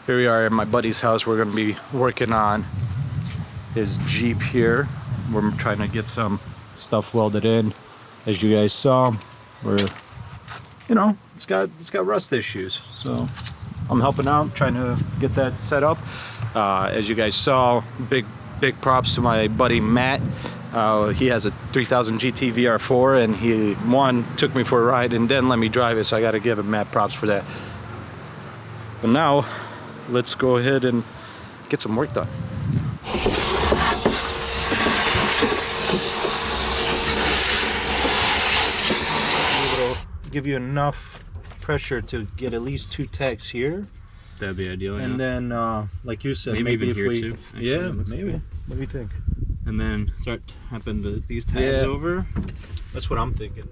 Here we are at my buddy's house. We're gonna be working on his Jeep here. We're trying to get some stuff welded in. As you guys saw, we're, you know, it's got rust issues. So I'm helping out, trying to get that set up. As you guys saw, big props to my buddy Matt. He has a 3000 GT VR4, and he took me for a ride and then let me drive it, so I got to give him mad props for that. But now let's go ahead and get some work done. It'll give you enough pressure to get at least 2 tags here. That'd be ideal. And then, like you said, maybe if we, too, actually, yeah, maybe. Cool. What do you think? And then start tapping these tags over. That's what I'm thinking.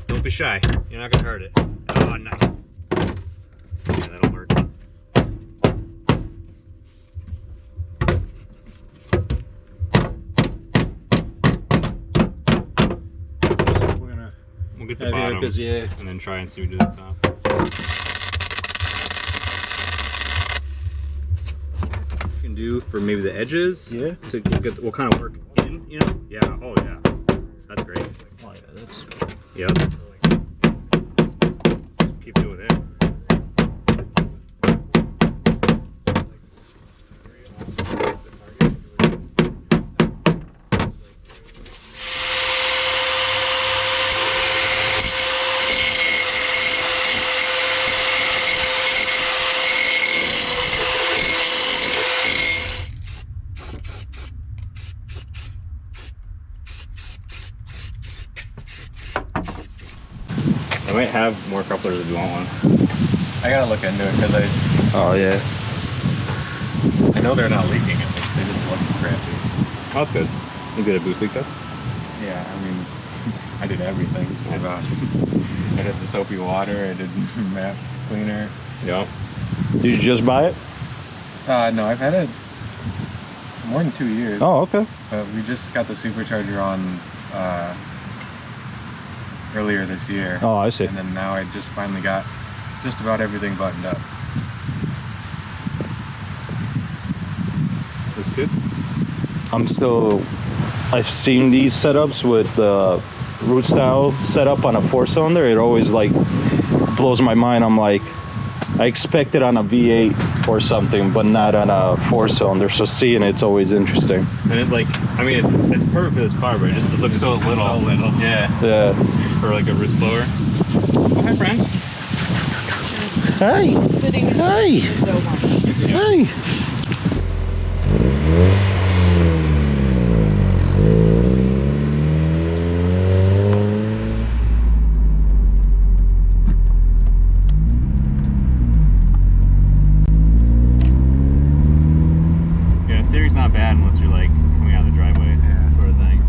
Don't be shy. You're not gonna hurt it. Oh, nice. Yeah, that'll work. We'll get the bottom, and then try and see what we do at the top. You can do for maybe the edges. Yeah. To get what kind of work in, you know? Yeah. Oh yeah. That's great. Oh yeah, that's. Yep. Just keep doing it. I might have more couplers if you want one. I gotta look into it because Oh yeah. I know they're not leaking at least. They just look crappy. Oh, that's good. You did a boosting test? Yeah, I mean, I did everything. Just about. I did the soapy water. I did map cleaner. Yeah. Did you just buy it? No, I've had it more than 2 years. Oh, okay. But we just got the supercharger on earlier this year. Oh, I see. And then now I just finally got just about everything buttoned up. That's good. I've seen these setups with the root style setup on a 4-cylinder. It always like blows my mind. I'm like, I expect it on a V8 or something, but not on a 4-cylinder. So seeing it's always interesting. And it like, I mean, it's perfect for this car, but it looks so little. So little. Yeah. Yeah. For like a wrist blower. Oh, hi, friend. Hi. Sitting. Hi. Hi. Yeah, steering's not bad unless you're like coming out of the driveway, sort of thing.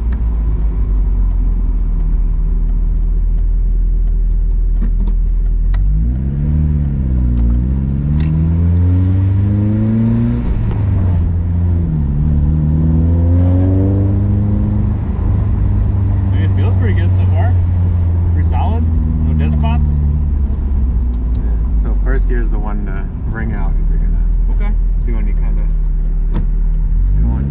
First gear is the one to bring out if you're gonna do any kind of going.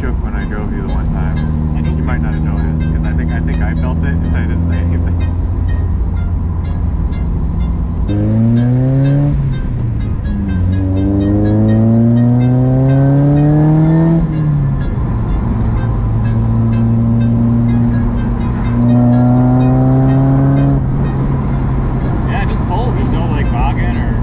shook when I drove you the one time. You might not have noticed because I think I felt it and I didn't say anything. Yeah, just pulls. There's no like bogging or.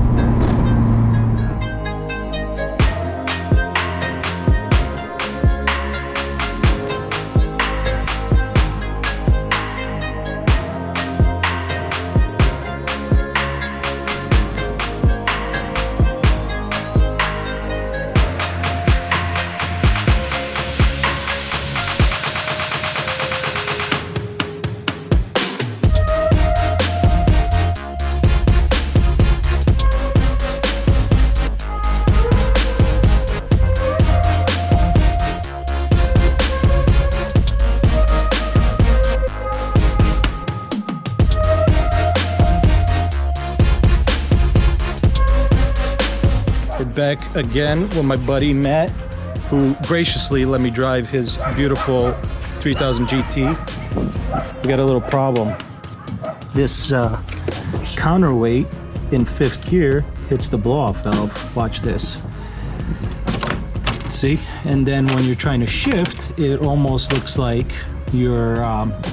We're back again with my buddy Matt, who graciously let me drive his beautiful 3000 GT. We got a little problem. This counterweight in 5th gear hits the blow-off valve. Watch this. See? And then when you're trying to shift, it almost looks like you're,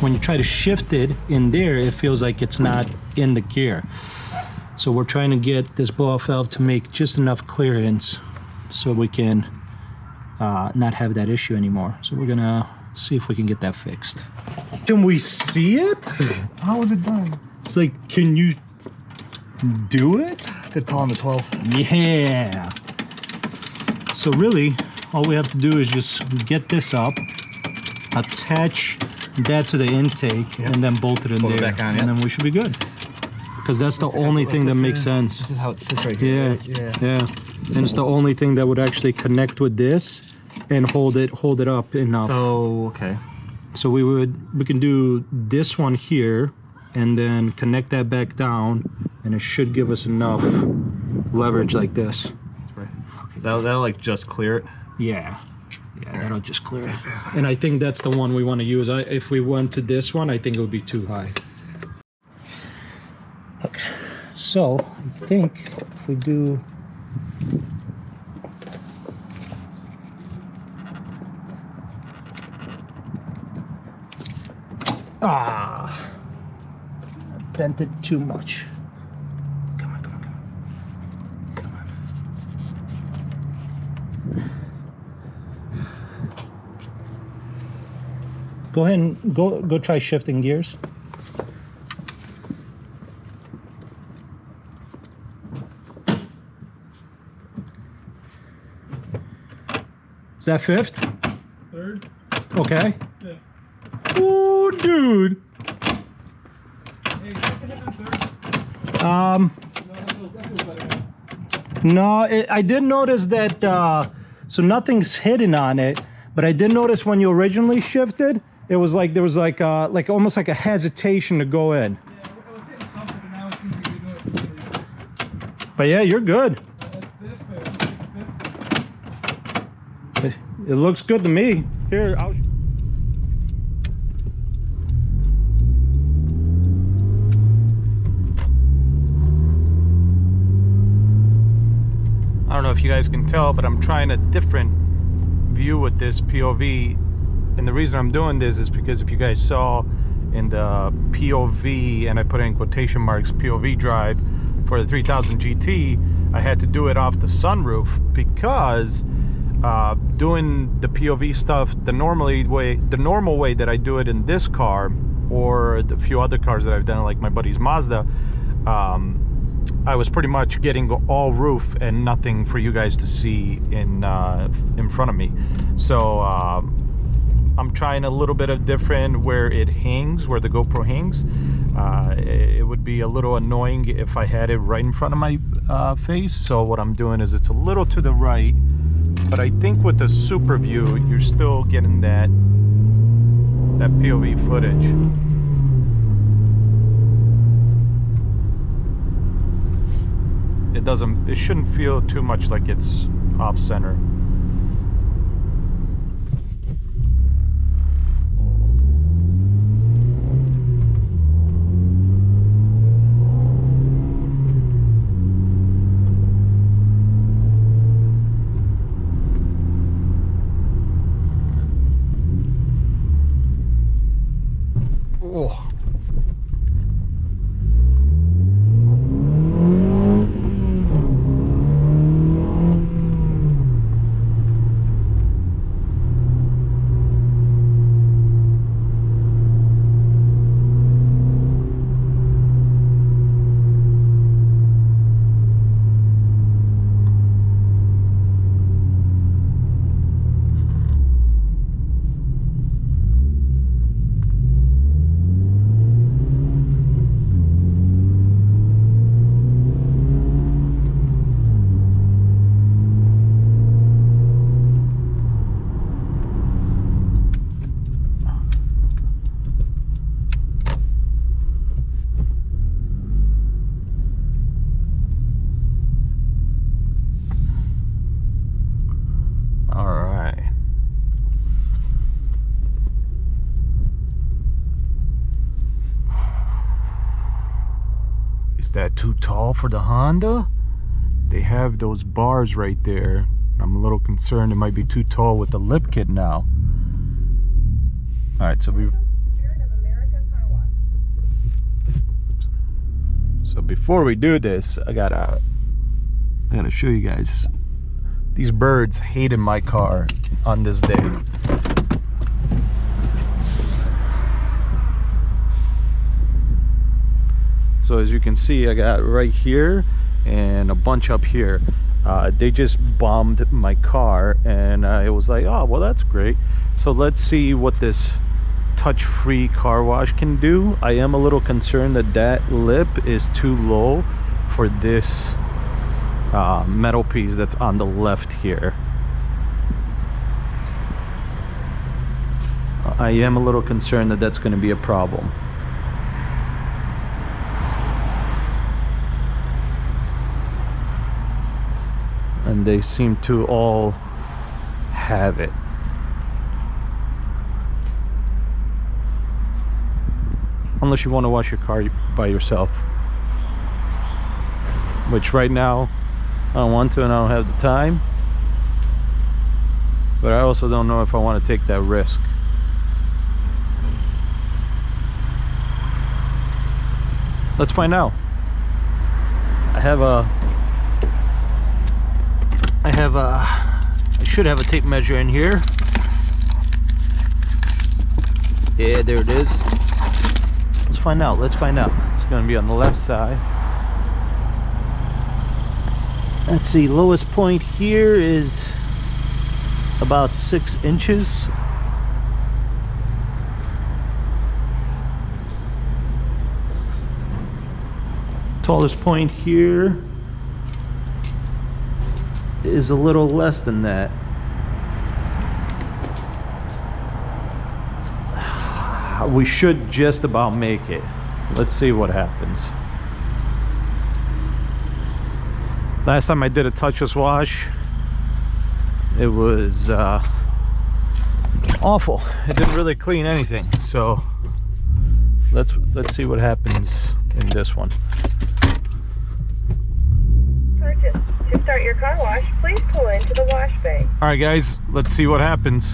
when you try to shift it in there, it feels like it's not in the gear. So we're trying to get this blow-off valve to make just enough clearance so we can not have that issue anymore. So we're gonna see if we can get that fixed. Can we see it? How was it done? It's like, can you do it? Good call on the 12. Yeah. So really, all we have to do is just get this up, attach that to the intake, and then bolt it in Bolt it there, back on, and yeah. then we should be good. Because that's the only thing that makes sense. This is how it sits right Yeah, here. yeah. And it's the only thing that would actually connect with this and hold it up enough. So, okay. So we can do this one here and then connect that back down, and it should give us enough leverage like this. Right. Okay. So that'll like just clear it? Yeah. Yeah, that'll just clear it. And I think that's the one we want to use. If we went to this one, I think it would be too high. Okay, so I think if we do I bent it too much. Come on, come on, come on. Come on. Go ahead and go try shifting gears. Is that 5th? 3rd? Okay. Yeah. Oh, dude. Hey, you can hit on 3rd? Um, No, that feels better. no, I did notice that, so nothing's hidden on it, but I did notice when you originally shifted, it was like, there was like almost like a hesitation to go in. Yeah, I was hitting something, but now it seems to be doing it for some reason. But yeah, you're good. That's this, but It looks good to me. Here, I'll... I don't know if you guys can tell, but I'm trying a different view with this POV. And the reason I'm doing this is because if you guys saw in the POV, and I put in quotation marks, POV drive for the 3000 GT, I had to do it off the sunroof because doing the POV stuff the normal way that I do it in this car or the few other cars that I've done, like my buddy's Mazda, I was pretty much getting all roof and nothing for you guys to see in front of me. So I'm trying a little bit of different where it hangs, where the GoPro hangs. It would be a little annoying if I had it right in front of my face. So what I'm doing is it's a little to the right, but I think with the super view, you're still getting that POV footage. It shouldn't feel too much like it's off center. Oh. All right. Is that too tall for the Honda? They have those bars right there. I'm a little concerned it might be too tall with the lip kit now. All right, so before we do this, I gotta show you guys. These birds hated my car on this day. So as you can see, I got right here and a bunch up here. They just bombed my car, and I was like, oh well, that's great. So let's see what this touch-free car wash can do. I am a little concerned that that lip is too low for this metal piece that's on the left here. I am a little concerned that that's going to be a problem. And they seem to all have it. Unless you want to wash your car by yourself, which right now I don't want to, and I don't have the time, but I also don't know if I want to take that risk. Let's find out. I should have a tape measure in here. Yeah, there it is. Let's find out. It's going to be on the left side. Let's see, lowest point here is about 6 inches. Tallest point here is a little less than that. We should just about make it. Let's see what happens. Last time I did a touchless wash, it was awful. It didn't really clean anything. So let's see what happens in this one. Purchase. To start your car wash, please pull into the wash bay. All right, guys, let's see what happens.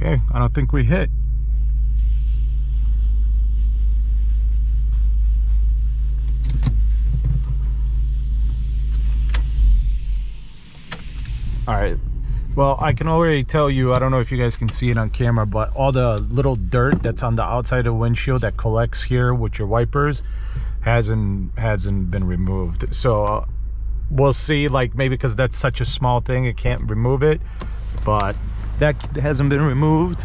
Okay, I don't think we hit. All right, well, I can already tell you, I don't know if you guys can see it on camera, but all the little dirt that's on the outside of the windshield that collects here with your wipers hasn't been removed. So we'll see, like, maybe because that's such a small thing it can't remove it, but that hasn't been removed.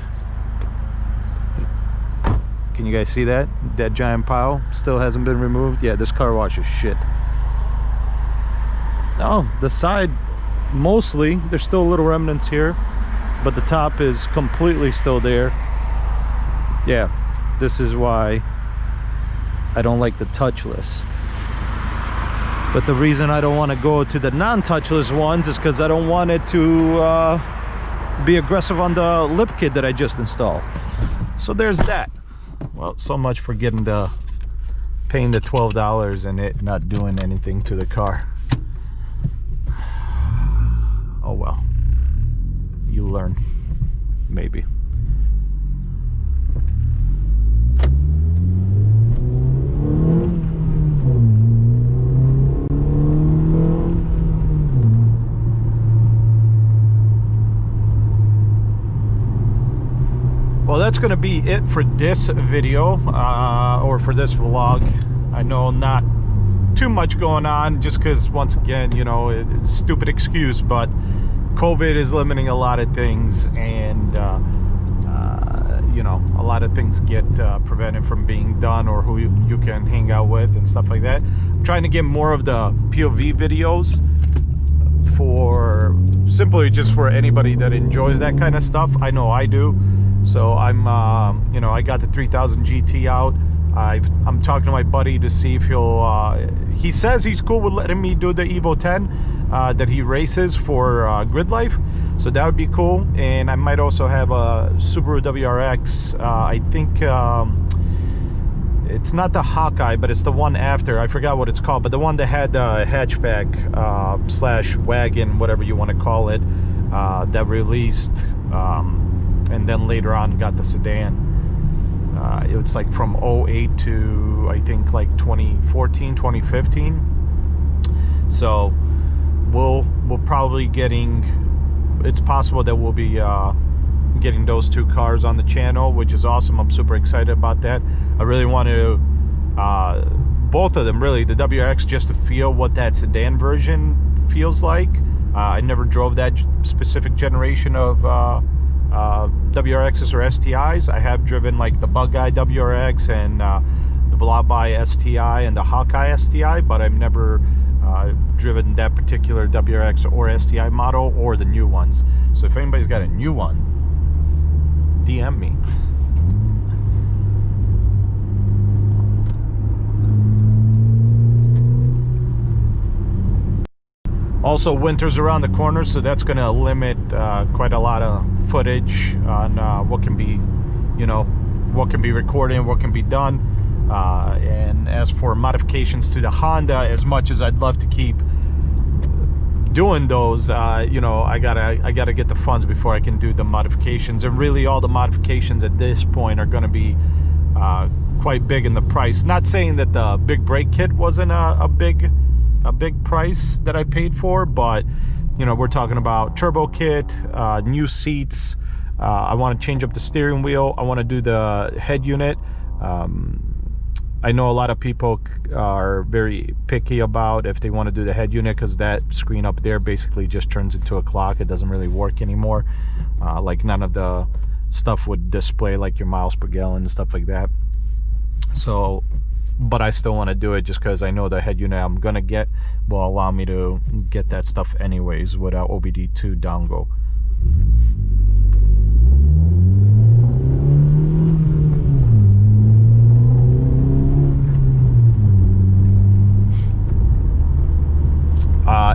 Can you guys see that? That giant pile still hasn't been removed. Yeah, this car wash is shit. Oh, the side, mostly, there's still little remnants here, but the top is completely still there. Yeah, this is why I don't like the touchless. But the reason I don't want to go to the non-touchless ones is because I don't want it to be aggressive on the lip kit that I just installed. So there's that. Well, so much for paying the $12 and it not doing anything to the car. Oh well, you learn, maybe. Well, that's going to be it for this video, or for this vlog. I know not too much going on, just because, once again, you know, it's a stupid excuse, but COVID is limiting a lot of things, and you know, a lot of things get prevented from being done, or who you can hang out with and stuff like that. I'm trying to get more of the POV videos, for simply just for anybody that enjoys that kind of stuff. I know I do. So I'm you know, I got the 3000 GT out. I'm talking to my buddy to see if he'll he says he's cool with letting me do the Evo 10 that he races for Grid Life, so that would be cool. And I might also have a Subaru WRX. I think it's not the Hawkeye, but it's the one after. I forgot what it's called, but the one that had the hatchback slash wagon, whatever you want to call it, that released, and then later on got the sedan. It was like from 08 to I think like 2014, 2015. So we'll probably it's possible that we'll be getting those two cars on the channel, which is awesome. I'm super excited about that. I really want to both of them, really, the WRX, just to feel what that sedan version feels like. I never drove that specific generation of WRXs or STIs. I have driven like the Bug Guy WRX and the Blob Eye STI and the Hawkeye STI, but I've never driven that particular WRX or STI model, or the new ones. So if anybody's got a new one, DM me. Also, winter's around the corner, so that's going to limit quite a lot of footage on what can be, you know, what can be recorded and what can be done. And as for modifications to the Honda, as much as I'd love to keep doing those, you know, I gotta get the funds before I can do the modifications. And really, all the modifications at this point are going to be quite big in the price. Not saying that the big brake kit wasn't a big price that I paid for, but you know, we're talking about turbo kit, new seats. I want to change up the steering wheel. I want to do the head unit. I know a lot of people are very picky about if they want to do the head unit, because that screen up there basically just turns into a clock. It doesn't really work anymore. Like none of the stuff would display like your miles per gallon and stuff like that. So, but I still want to do it just because I know the head unit I'm gonna get will allow me to get that stuff anyways without OBD2 dongle.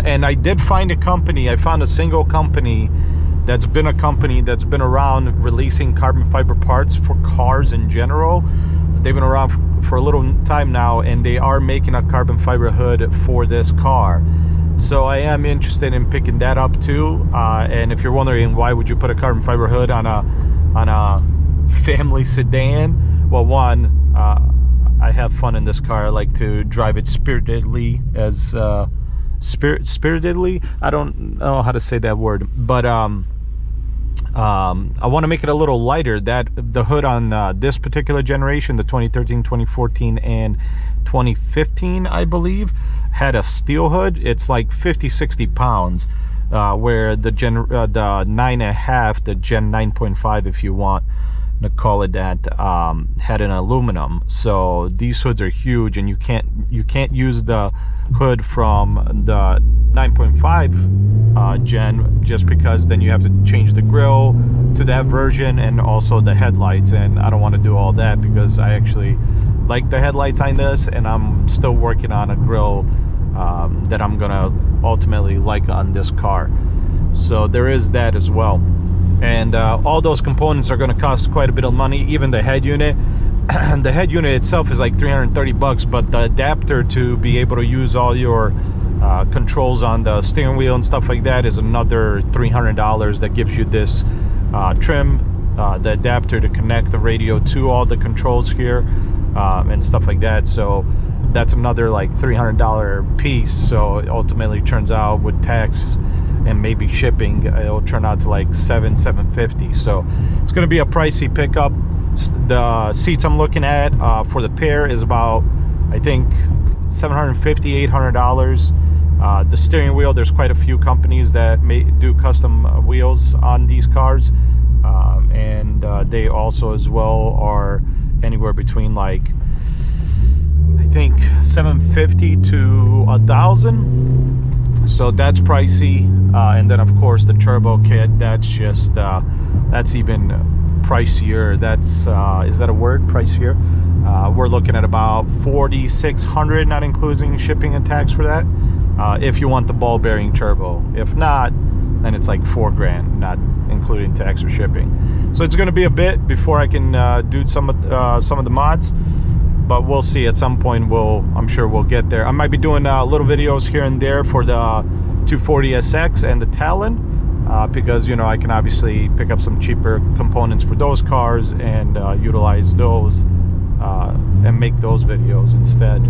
And I did find a company. I found a single company that's been around releasing carbon fiber parts for cars in general. They've been around for a little time now, and they are making a carbon fiber hood for this car. So I am interested in picking that up too. And if you're wondering why would you put a carbon fiber hood on a family sedan, well, one, I have fun in this car. I like to drive it spiritedly, as spiritedly. I don't know how to say that word, but I want to make it a little lighter. That the hood on this particular generation, the 2013, 2014, and 2015, I believe, had a steel hood. It's like 50-60 pounds, where the 9.5, the Gen 9.5, if you want to call it that, had an aluminum. So these hoods are huge, and you can't use the hood from the 9.5 gen, just because then you have to change the grille to that version and also the headlights, and I don't want to do all that because I actually like the headlights on this, and I'm still working on a grille that I'm gonna ultimately like on this car. So there is that as well. And all those components are going to cost quite a bit of money. Even the head unit. The head unit itself is like 330 bucks, but the adapter to be able to use all your controls on the steering wheel and stuff like that is another $300. That gives you this trim, the adapter to connect the radio to all the controls here, and stuff like that. So that's another like $300 piece. So it ultimately turns out with tax and maybe shipping, it'll turn out to like $750. So it's going to be a pricey pickup. The seats I'm looking at for the pair is about, I think, $750, $800. The steering wheel, there's quite a few companies that do custom wheels on these cars, and they also as well are anywhere between like, I think, $750 to $1,000. So that's pricey. And then of course the turbo kit, that's just that's even pricier. That's is that a word, pricier? We're looking at about $4,600, not including shipping and tax for that, if you want the ball bearing turbo. If not, then it's like $4 grand, not including tax or shipping. So it's going to be a bit before I can do some of the mods, but we'll see. At some point I'm sure we'll get there. I might be doing little videos here and there for the 240SX and the Talon, because, you know, I can obviously pick up some cheaper components for those cars and utilize those and make those videos instead.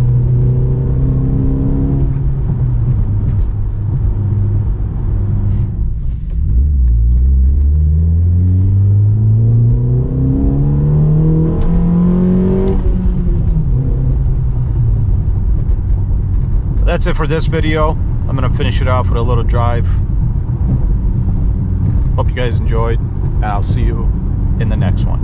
That's it for this video. I'm gonna finish it off with a little drive. Hope you guys enjoyed, and I'll see you in the next one.